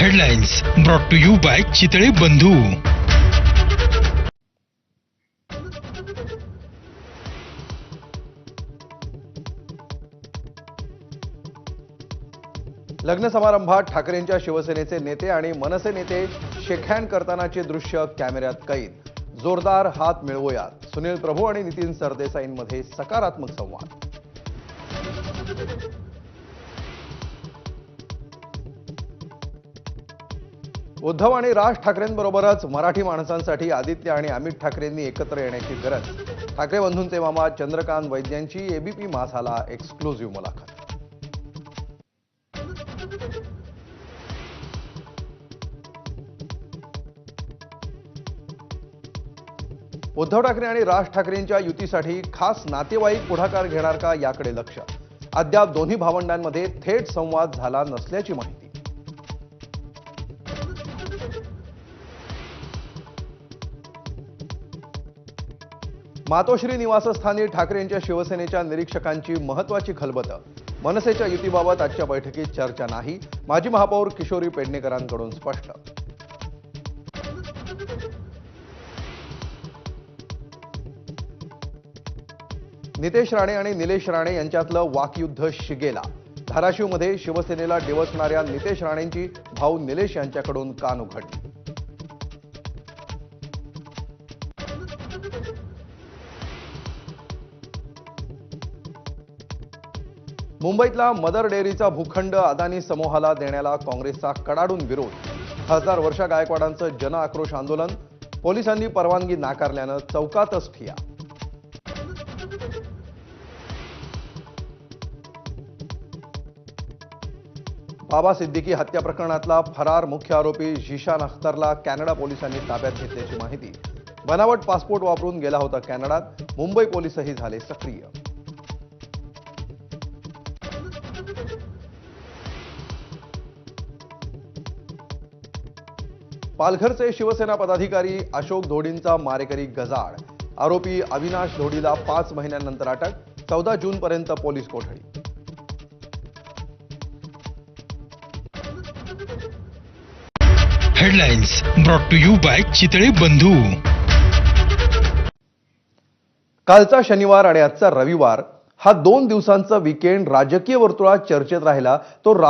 Headlines brought to you by Chitale Bandhu. लग्न समारंभात ठाकरेंच्या शिवसेनेचे नेते आणि मनसे नेते शेकहँड करतानाचे दृश्य कॅमेऱ्यात कैद. जोरदार हात मिळवूयात. सुनील प्रभू आणि नितीन सरदेसाईंमध्ये सकारात्मक संवाद. उद्धव आणि राज ठाकरेंबरोबरच मराठी माणसांसाठी आदित्य आणि अमित ठाकरेंनी एकत्र येण्याची गरज. ठाकरे बंधूंचे मामा चंद्रकांत वैद्यांची एबीपी माझाला एक्सक्लुझिव्ह मुलाखत. उद्धव ठाकरे आणि राज ठाकरेंच्या युतीसाठी खास नातेवाईक पुढाकार घेणार का याकडे लक्ष. अद्याप दोन्ही भावंडांमध्ये थेट संवाद झाला नसल्याची माहिती. मातोश्री निवासस्थानी ठाकरेंच्या शिवसेनेच्या निरीक्षकांची महत्वाची खलबतं. मनसेच्या युतीबाबत आजच्या बैठकीत चर्चा नाही. माजी महापौर किशोरी पेडणेकरांकडून स्पष्ट. नितेश राणे आणि निलेश राणे यांच्यातलं वाकयुद्ध शिगेला. धाराशिवमध्ये शिवसेनेला डिवचणाऱ्या नितेश राणेंची भाऊ निलेश यांच्याकडून कान उघडली. मुंबईतला मदर डेअरीचा भूखंड अदानी समूहाला देण्याला काँग्रेसचा कडाडून विरोध. खासदार वर्षा गायकवाडांचं जन आक्रोश आंदोलन. पोलिसांनी परवानगी नाकारल्यानं चौकातच ठिय्या. बाबा सिद्दीकी हत्या प्रकरणातला फरार मुख्य आरोपी झिशान अख्तरला कॅनडा पोलिसांनी ताब्यात घेतल्याची माहिती. बनावट पासपोर्ट वापरून गेला होता कॅनडात. मुंबई पोलीसही झाले सक्रिय. पालघरचे शिवसेना पदाधिकारी अशोक धोडींचा मारेकरी गजाळ. आरोपी अविनाश धोडीला 5 महिन्यांनंतर अटक. 14 जूनपर्यंत पोलीस कोठडी. Headlines brought to you by Chitale Bandhu. कालचा शनिवार आणि आजचा रविवार हा 2 दिवसांचा वीकेंड राजकीय वर्तुळात चर्चेत राहिला. तो